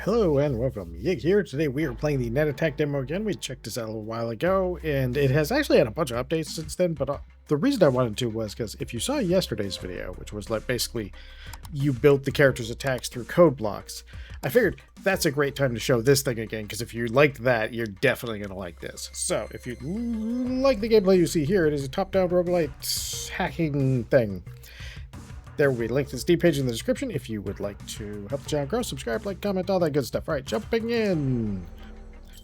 Hello and welcome. Yig here. Today we are playing the Net.Attack demo again. We checked this out a little while ago, and it has actually had a bunch of updates since then, but the reason I wanted to was because if you saw yesterday's video, which was like basically you built the character's attacks through code blocks, I figured that's a great time to show this thing again, because if you liked that, you're definitely going to like this. So if you like the gameplay you see here, it is a top-down roguelite hacking thing. There will be a link to the Steam page in the description if you would like to help the channel grow, subscribe, like, comment, all that good stuff. All right, jumping in.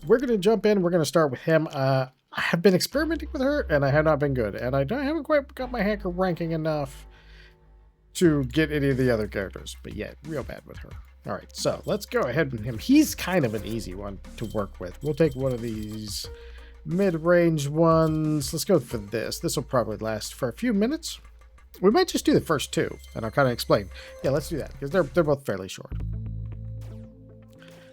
We're going to jump in. We're going to start with him. I have been experimenting with her, and I have not been good. And I haven't quite got my hacker ranking enough to get any of the other characters. But yet, real bad with her. All right, so let's go ahead with him. He's kind of an easy one to work with. We'll take one of these mid-range ones. Let's go for this. This will probably last for a few minutes. We might just do the first two, and I'll kind of explain. Yeah, let's do that, because they're both fairly short.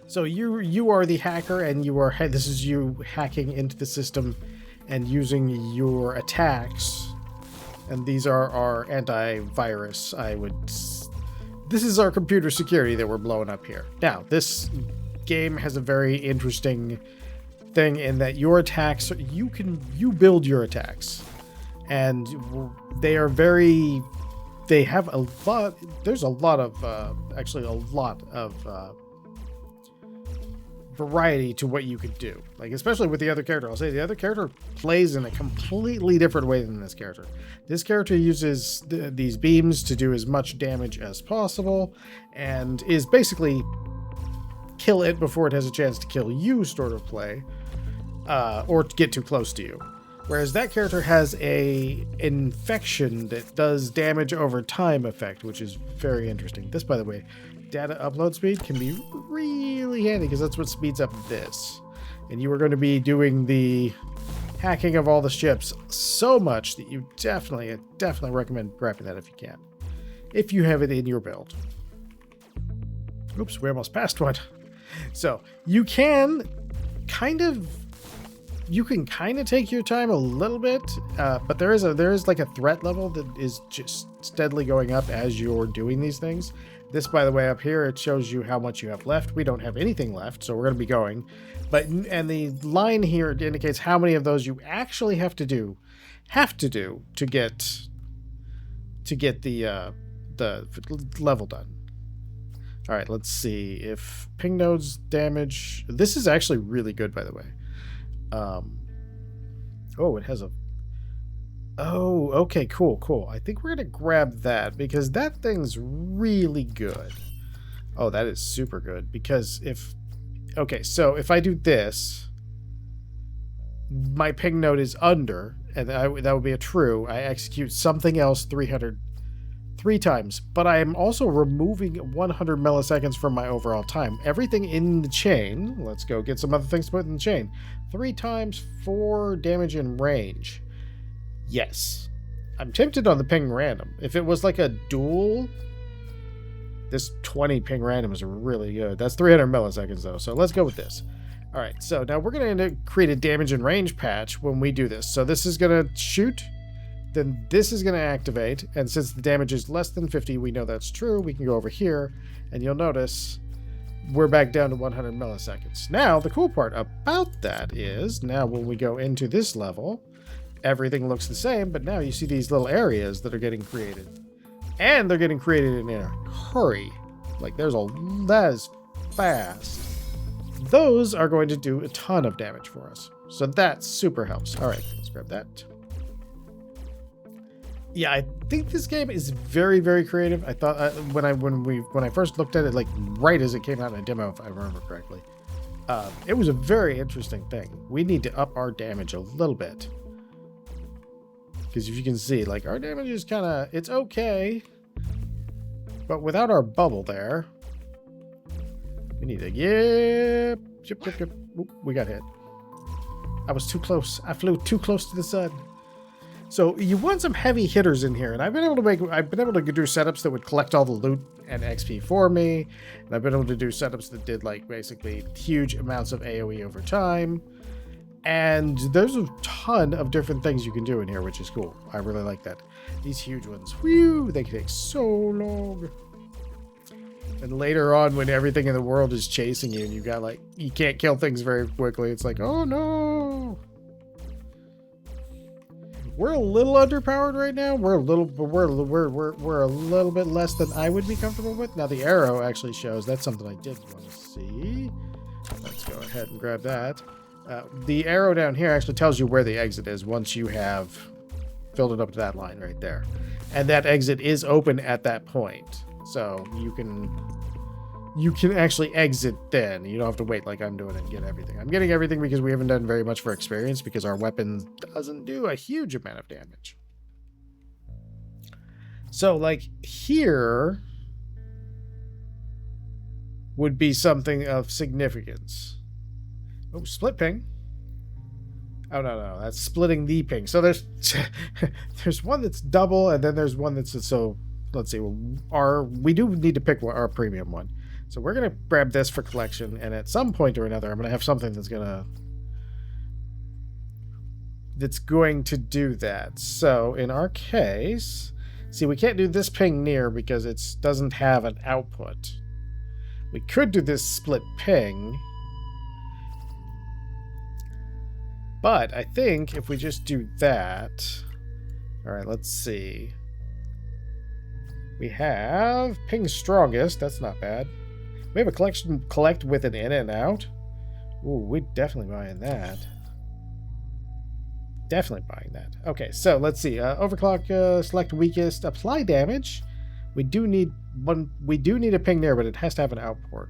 So you are the hacker, and this is you hacking into the system and using your attacks. And these are our antivirus, this is our computer security that we're blowing up here. Now, this game has a very interesting thing in that your attacks, you build your attacks. And they have a lot, there's a lot of variety to what you could do. Like, especially with the other character. I'll say the other character plays in a completely different way than this character. This character uses these beams to do as much damage as possible, and is basically kill it before it has a chance to kill you sort of play, or to get too close to you. Whereas that character has a infection that does damage over time effect, which is very interesting. This, by the way, data upload speed can be really handy because that's what speeds up this. And you are going to be doing the hacking of all the ships so much that you definitely recommend grabbing that if you can. If you have it in your build. Oops, we almost passed one. So you can kind of take your time a little bit, but there is like a threat level that is just steadily going up as you're doing these things. This, by the way, up here, it shows you how much you have left. We don't have anything left, so we're going to be going. And the line here indicates how many of those you actually have to do to get the level done. All right, let's see if ping nodes damage. This is actually really good, by the way. It has okay, cool. I think we're gonna grab that because that thing's really good. Oh, that is super good because so if I do this, my ping node is under, and that would be a true. I execute something else 3 times, but I am also removing 100 milliseconds from my overall time. Everything in the chain, let's go get some other things to put in the chain. 3 times 4 damage in range. Yes. I'm tempted on the ping random. If it was like a duel, this 20 ping random is really good. That's 300 milliseconds though, so let's go with this. All right, so now we're going to create a damage and range patch when we do this. So this is going to shoot. Then this is going to activate, and since the damage is less than 50, we know that's true. We can go over here, and you'll notice we're back down to 100 milliseconds. Now, the cool part about that is, now when we go into this level, everything looks the same, but now you see these little areas that are getting created. And they're getting created in a hurry. Like, that is fast. Those are going to do a ton of damage for us. So that super helps. All right, let's grab that. Yeah, I think this game is very, very creative. I thought when I first looked at it, like right as it came out in a demo, if I remember correctly, it was a very interesting thing. We need to up our damage a little bit because if you can see, like our damage is it's okay, but without our bubble there, we need to yep. Oop, we got hit. I was too close. I flew too close to the sun. So you want some heavy hitters in here, and I've been able to do setups that would collect all the loot and XP for me, and I've been able to do setups that did like basically huge amounts of AoE over time, and there's a ton of different things you can do in here, which is cool. I really like that. These huge ones, whew, they can take so long. And later on, when everything in the world is chasing you and you got like, you can't kill things very quickly, it's like, oh no. We're a little underpowered right now. We're a little bit less than I would be comfortable with. Now the arrow actually shows that's something I did want to see. Let's go ahead and grab that. The arrow down here actually tells you where the exit is once you have filled it up to that line right there. And that exit is open at that point. So you can actually exit then. You don't have to wait like I'm doing and get everything. I'm getting everything because we haven't done very much for experience because our weapon doesn't do a huge amount of damage. So like here would be something of significance. Oh, split ping. Oh, no. That's splitting the ping. So there's there's one that's double, and then there's one that's... So, let's see. We do need to pick our premium one. So we're going to grab this for collection, and at some point or another, I'm going to have something that's going to do that. So, in our case... See, we can't do this ping near because it doesn't have an output. We could do this split ping... But I think if we just do that... Alright, let's see. We have ping strongest. That's not bad. We have a collect with an in and out. Ooh, we're definitely buying that. Definitely buying that. Okay, so let's see. Overclock, select weakest, apply damage. We do need a ping there, but it has to have an output.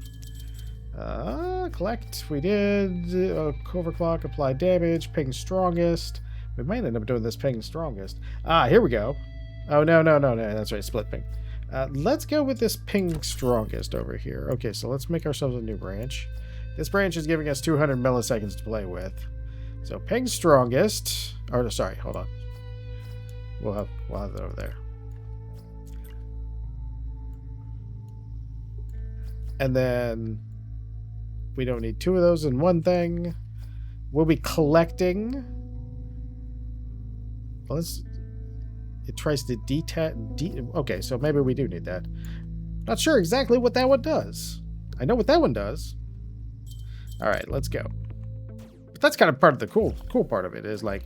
Collect. We did. Overclock, apply damage, ping strongest. We might end up doing this ping strongest. Here we go. Oh, no. That's right, split ping. Let's go with this ping strongest over here. Okay, so let's make ourselves a new branch. This branch is giving us 200 milliseconds to play with. So ping strongest. Or, sorry, hold on. We'll have it over there. And then... We don't need two of those in one thing. We'll be collecting. Well, it tries to detach. Okay, so maybe we do need that. Not sure exactly what that one does. I know what that one does. All right, let's go. But that's kind of part of the cool part of it is like.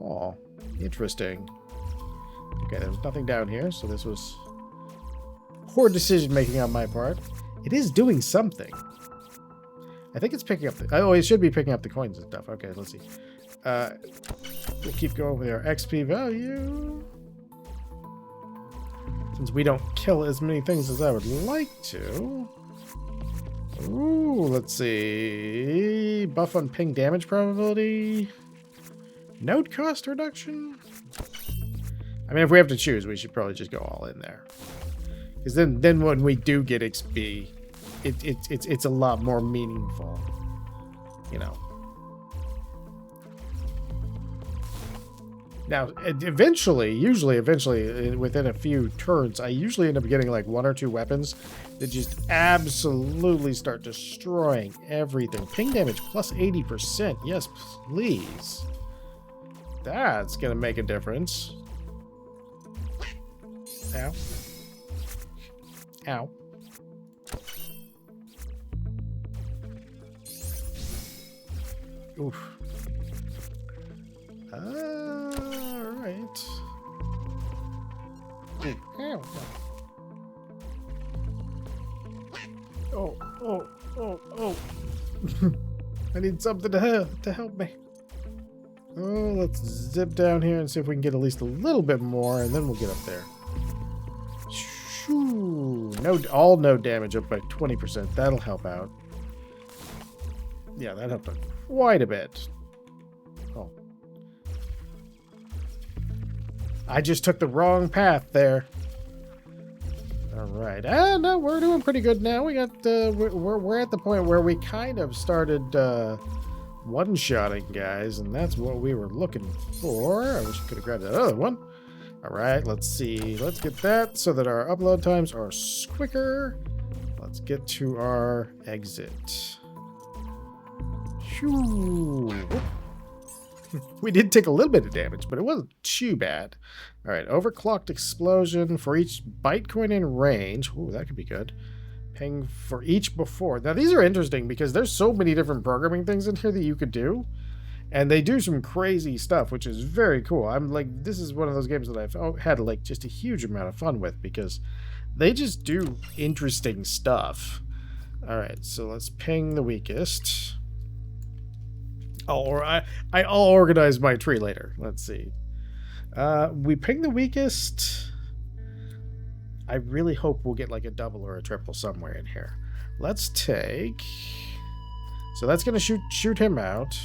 Oh, interesting. Okay, there's nothing down here, so this was poor decision making on my part. It is doing something. I think it's picking up the... Oh, it should be picking up the coins and stuff. Okay, let's see. We'll keep going with our XP value. Since we don't kill as many things as I would like to. Ooh, let's see. Buff on ping damage probability. Node cost reduction. I mean, if we have to choose, we should probably just go all in there. Because then when we do get XP, it's a lot more meaningful, you know. Now, usually, within a few turns, I usually end up getting like one or two weapons that just absolutely start destroying everything. Ping damage plus 80%. Yes, please. That's gonna make a difference. Ow. Ow. Oof. Alright. Ow. Oh. I need something to help me. Oh, let's zip down here and see if we can get at least a little bit more, and then we'll get up there. Shoo. All node damage up by 20%. That'll help out. Yeah, that helped out quite a bit. Oh. I just took the wrong path there. Alright. No, we're doing pretty good now. We got we're at the point where we kind of started one-shotting guys, and that's what we were looking for. I wish I could have grabbed that other one. Alright, let's see. Let's get that so that our upload times are quicker. Let's get to our exit. Shoo. We did take a little bit of damage, but it wasn't too bad. All right, overclocked explosion for each Bytecoin in range. Ooh, that could be good. Ping for each before. Now, these are interesting because there's so many different programming things in here that you could do. And they do some crazy stuff, which is very cool. I'm like, this is one of those games that I've had like just a huge amount of fun with because they just do interesting stuff. All right, so let's ping the weakest. I'll organize my tree later. Let's see. We ping the weakest. I really hope we'll get like a double or a triple somewhere in here. Let's take. So that's gonna shoot him out.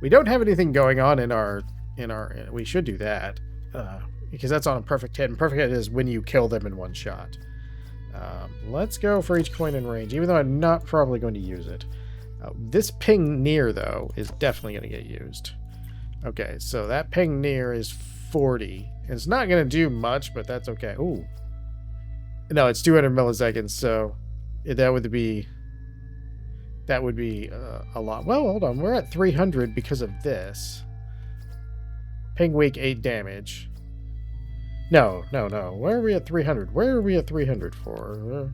We don't have anything going on in our. We should do that because that's on a perfect hit. And perfect hit is when you kill them in one shot. Let's go for each coin in range, even though I'm not probably going to use it. This ping near though is definitely going to get used. Okay, so that ping near is 40. It's not going to do much, but that's okay. Ooh, no, it's 200 milliseconds, so that would be. That would be a lot. Well, hold on. We're at 300 because of this. Ping weak 8 damage. No. Where are we at 300? Where are we at 300 for?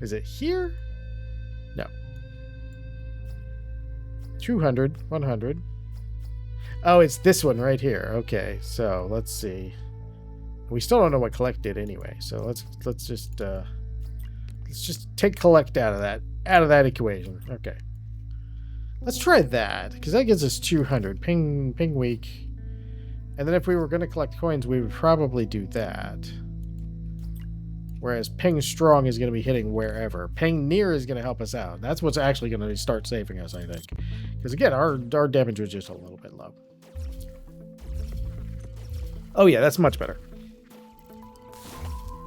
Is it here? No. 200, 100. Oh, it's this one right here. Okay, so let's see. We still don't know what collect did anyway. So let's just take collect out of that equation. Okay. Let's try that, because that gives us 200. Ping weak. And then if we were going to collect coins, we would probably do that. Whereas ping strong is going to be hitting wherever. Ping near is going to help us out. That's what's actually going to start saving us, I think. Because again, our damage was just a little bit low. Oh yeah, that's much better.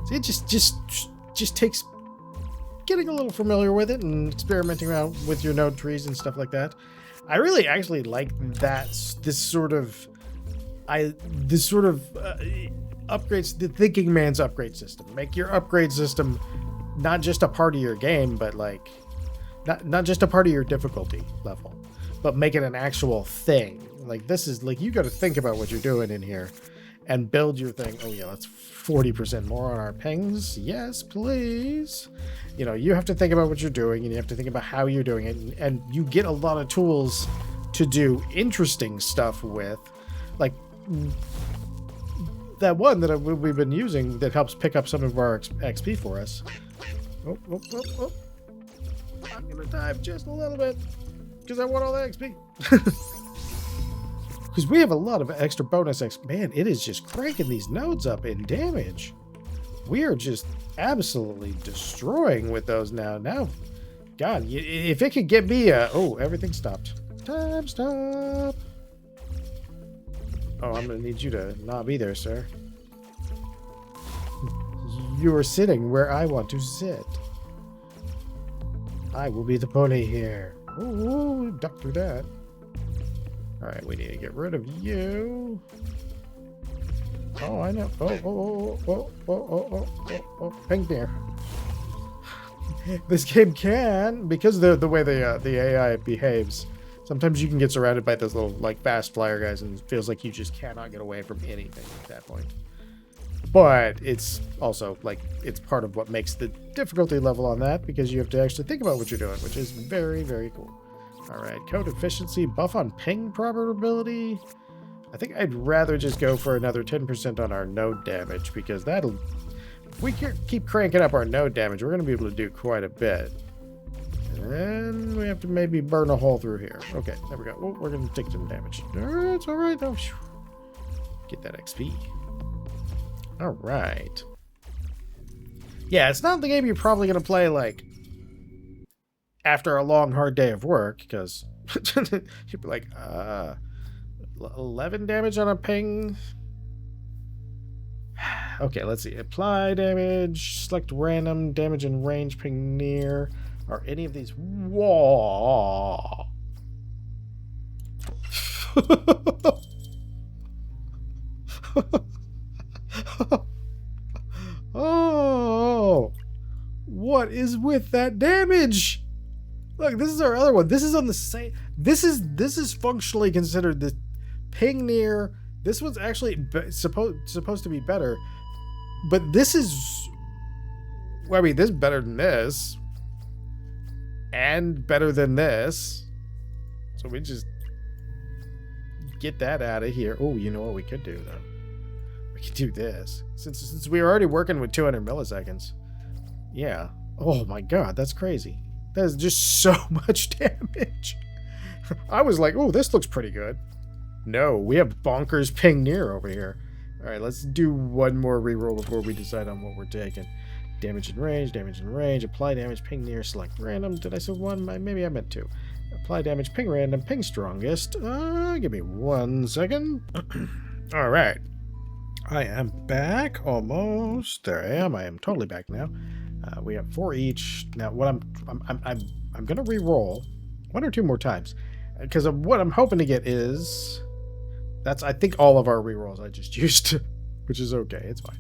See, it just takes getting a little familiar with it and experimenting around with your node trees and stuff like that. I really actually like that this sort of upgrades, the thinking man's upgrade system. Make your upgrade system not just a part of your game, but like not just a part of your difficulty level, but make it an actual thing. Like this is like you got to think about what you're doing in here and build your thing. Oh yeah, let's 40% more on our pings. Yes, please. You know, you have to think about what you're doing and you have to think about how you're doing it. And you get a lot of tools to do interesting stuff with. Like that one that we've been using that helps pick up some of our XP for us. Oh. I'm going to dive just a little bit because I want all that XP. Because we have a lot of extra bonus XP. Man, it is just cranking these nodes up in damage. We are just absolutely destroying with those now. Now, God, if it could get me a... Oh, everything stopped. Time stop. Oh, I'm going to need you to not be there, sir. You are sitting where I want to sit. I will be the pony here. Ooh, duck through that. Alright, we need to get rid of you. Oh, I know. Oh. Ping there. This game can, because the way the AI behaves, sometimes you can get surrounded by those little, like, fast flyer guys and it feels like you just cannot get away from anything at that point. But it's also, like, it's part of what makes the difficulty level on that, because you have to actually think about what you're doing, which is very, very cool. Alright, code efficiency, buff on ping probability. I think I'd rather just go for another 10% on our node damage, because that'll... If we keep cranking up our node damage, we're going to be able to do quite a bit. And then we have to maybe burn a hole through here. Okay, there we go. Oh, we're going to take some damage. It's alright, though. Get that XP. Alright. Yeah, it's not the game you're probably going to play, like, after a long, hard day of work, because you'd be like, 11 damage on a ping. Okay, let's see. Apply damage, select random, damage in range, ping near. Are any of these... Whoa! Oh! What is with that damage? Look, this is our other one. This is on the same. This is functionally considered the ping near. This one's actually supposed to be better, but this is. Well, I mean, this is better than this, and better than this. So we just get that out of here. Oh, you know what we could do though? We could do this since we were already working with 200 milliseconds. Yeah. Oh my God, that's crazy. That is just so much damage. I was like, oh, this looks pretty good. No, we have bonkers ping near over here. All right, let's do one more reroll before we decide on what we're taking. Damage and range, apply damage, ping near, select random. Did I say one? Maybe I meant two. Apply damage, ping random, ping strongest. Give me 1 second. All right. I am back almost. There I am. I am totally back now. We have 4 each. Now, what I'm gonna re-roll 1 or 2 more times, because what I'm hoping to get is that's I think all of our re-rolls I just used, which is okay. It's fine.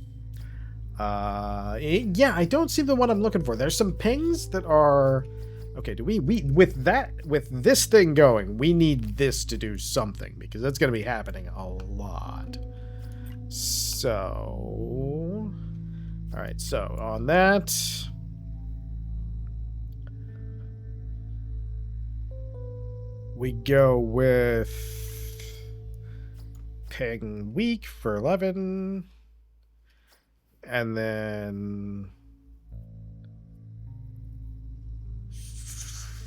Yeah, I don't see the one I'm looking for. There's some pings that are okay. Do we with this thing going? We need this to do something because that's gonna be happening a lot. So. All right, so on that, we go with ping weak for 11, and then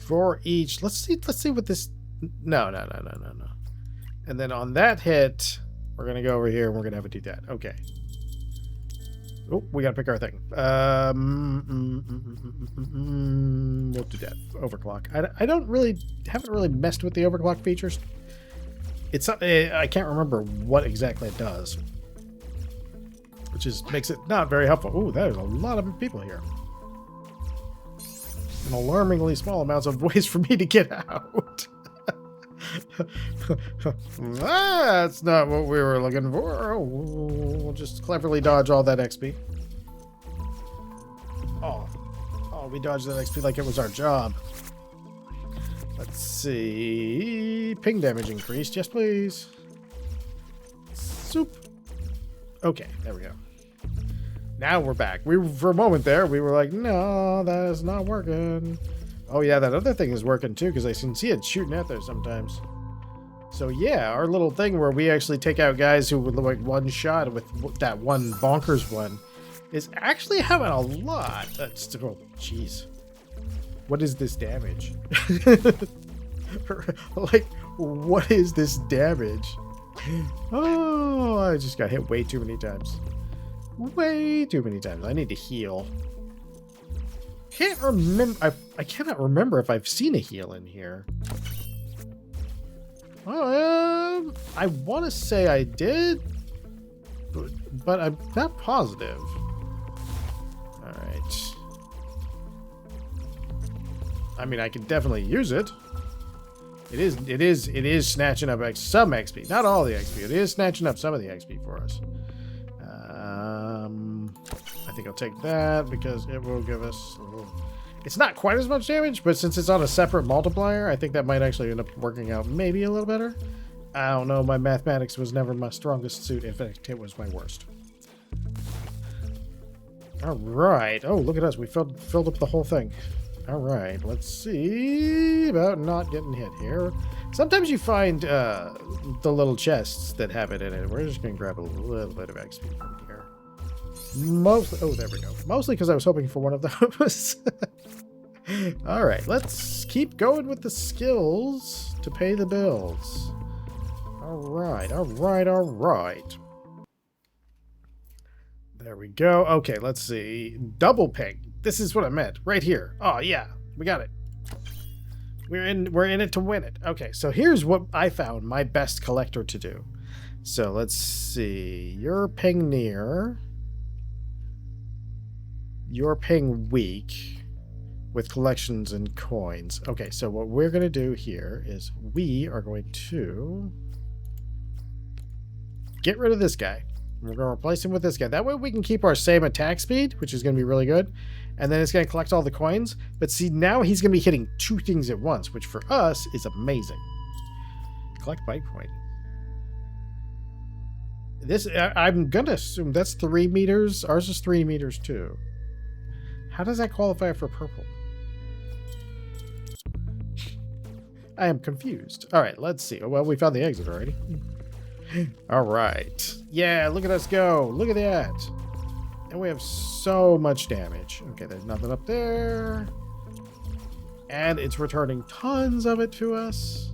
for each. Let's see what this. No. And then on that hit, we're gonna go over here and we're gonna have it do that. Okay. Oh, we gotta pick our thing. We'll do that. Overclock. I haven't really messed with the overclock features. It's not, I can't remember what exactly it does, which makes it not very helpful. Oh, there's a lot of people here. And alarmingly small amounts of ways for me to get out. That's not what we were looking for. Oh, we'll just cleverly dodge all that XP. Oh, we dodged that XP like it was our job. Let's see. Ping damage increased. Yes, please. Soup. Okay, there we go. Now we're back. For a moment there, we were like, no, that is not working. Oh yeah, that other thing is working too, because I can see it shooting out there sometimes. So yeah, our little thing where we actually take out guys who would like one shot with that one bonkers one is actually having a lot. That's oh jeez. What is this damage? Like, what is this damage? Oh, I just got hit way too many times. Way too many times. I need to heal. Can't remember. I cannot remember if I've seen a heal in here. Well, I want to say I did, but I'm not positive. All right. I mean, I can definitely use it. It is snatching up some XP. Not all the XP. It is snatching up some of the XP for us. I think I'll take that because it will give us a little... It's not quite as much damage, but since it's on a separate multiplier, I think that might actually end up working out maybe a little better. I don't know. My mathematics was never my strongest suit. In fact, it was my worst. All right. Oh, look at us. We filled up the whole thing. All right. Let's see about not getting hit here. Sometimes you find the little chests that have it in it. We're just going to grab a little bit of XP from here. Mostly, oh, there we go. Mostly because I was hoping for one of those. All right, let's keep going with the skills to pay the bills. All right. There we go. Okay, let's see. Double ping. This is what I meant. Right here. Oh, yeah. We got it. We're in it to win it. Okay, so here's what I found my best collector to do. So let's see. Your ping near. Your ping weak with collections and coins. Okay, so what we're going to do here is we are going to get rid of this guy. We're going to replace him with this guy. That way we can keep our same attack speed, which is going to be really good. and then it's going to collect all the coins. But see, now he's going to be hitting 2 things at once, which for us is amazing. Collect bite point. This, I'm going to assume that's 3 meters. Ours is 3 meters too. How does that qualify for purple? I am confused. All right, let's see. Oh, well, we found the exit already. All right. Yeah, look at us go. Look at that. And we have so much damage. Okay, there's nothing up there. And it's returning tons of it to us.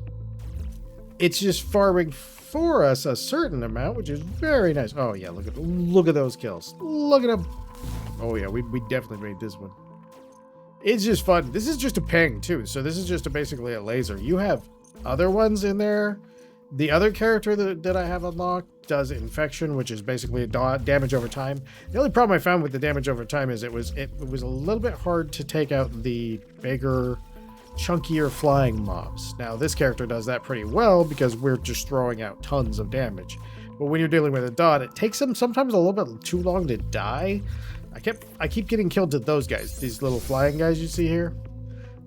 It's just farming for us a certain amount, which is very nice. Oh, yeah, look at those kills. Look at them. Oh, yeah, we definitely made this one. It's just fun. This is just a ping, too. So this is just basically a laser. You have other ones in there. The other character that I have unlocked does infection, which is basically a damage over time. The only problem I found with the damage over time is it was a little bit hard to take out the bigger, chunkier flying mobs. Now, this character does that pretty well because we're just throwing out tons of damage. But when you're dealing with a dot, it takes them sometimes a little bit too long to die. I keep getting killed to those guys, these little flying guys you see here.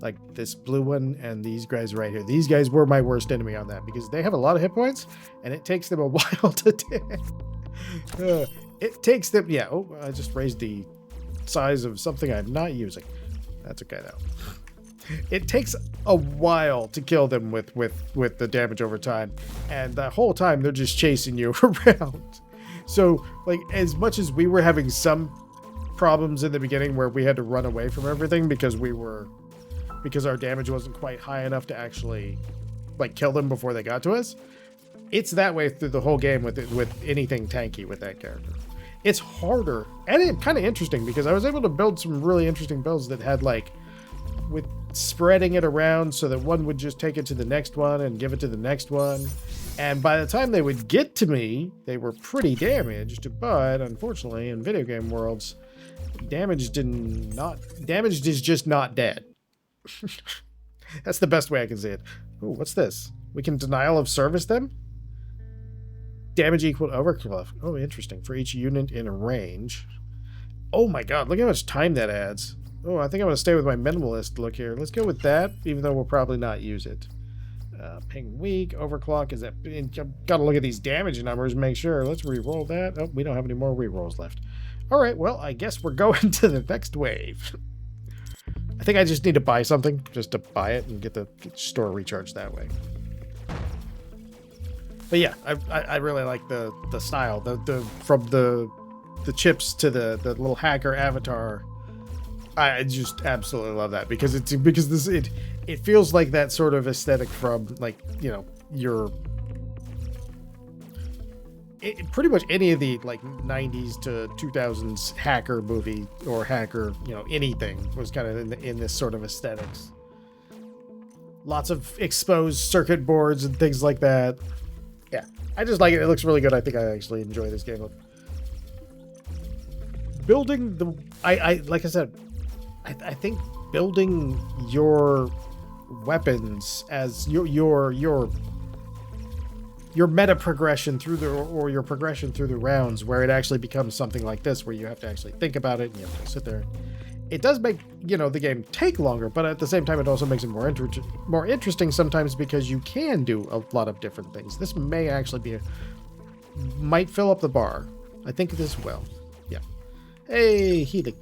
Like this blue one and these guys right here. These guys were my worst enemy on that because they have a lot of hit points and it takes them a while to dead. It takes them, yeah. Oh, I just raised the size of something I'm not using. That's okay though. It takes a while to kill them with the damage over time. And the whole time they're just chasing you around. So like as much as we were having some problems in the beginning where we had to run away from everything because our damage wasn't quite high enough to actually like kill them before they got to us. It's that way through the whole game with anything tanky with that character. It's harder and it's kind of interesting because I was able to build some really interesting builds that had like with spreading it around so that one would just take it to the next one and give it to the next one. And by the time they would get to me, they were pretty damaged, but unfortunately in video game worlds, damaged is just not dead. That's the best way I can say it. Ooh, what's this? We can denial of service them? Damage equal to overkill. Oh, interesting. For each unit in a range. Oh my god, look how much time that adds. Oh, I think I'm going to stay with my minimalist look here. Let's go with that, even though we'll probably not use it. Ping weak, overclock, is that... I've got to look at these damage numbers and make sure. Let's re-roll that. Oh, we don't have any more re-rolls left. Alright, well, I guess we're going to the next wave. I think I just need to buy something, just to buy it and get the store recharged that way. But yeah, I really like the style, from the chips to the little hacker avatar. I just absolutely love that because it feels like that sort of aesthetic from like, you know, pretty much any of the like 90s to 2000s hacker movie or hacker, you know, anything was kind of in this sort of aesthetics. Lots of exposed circuit boards and things like that. Yeah, I just like it. It looks really good. I think I actually enjoy this game. Building the, like I said, I think building your weapons as your meta progression through your progression through the rounds, where it actually becomes something like this, where you have to actually think about it and you have to sit there. It does make, you know, the game take longer, but at the same time, it also makes it more interesting sometimes because you can do a lot of different things. This may actually might fill up the bar. I think this will. Yeah. Hey, healing.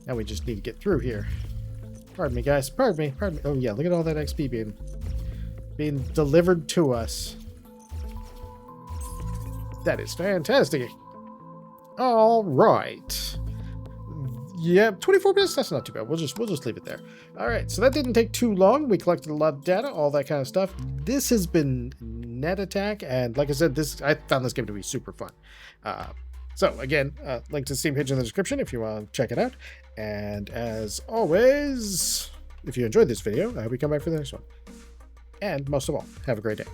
Now we just need to get through here. Pardon me, guys. Pardon me. Oh, yeah. Look at all that XP being delivered to us. That is fantastic. All right. Yeah, 24 minutes. That's not too bad. We'll just leave it there. All right. So that didn't take too long. We collected a lot of data, all that kind of stuff. This has been Net.Attack, and like I said, I found this game to be super fun. So again, link to the Steam page in the description if you want to check it out. And as always, if you enjoyed this video, I hope you come back for the next one. And most of all, have a great day.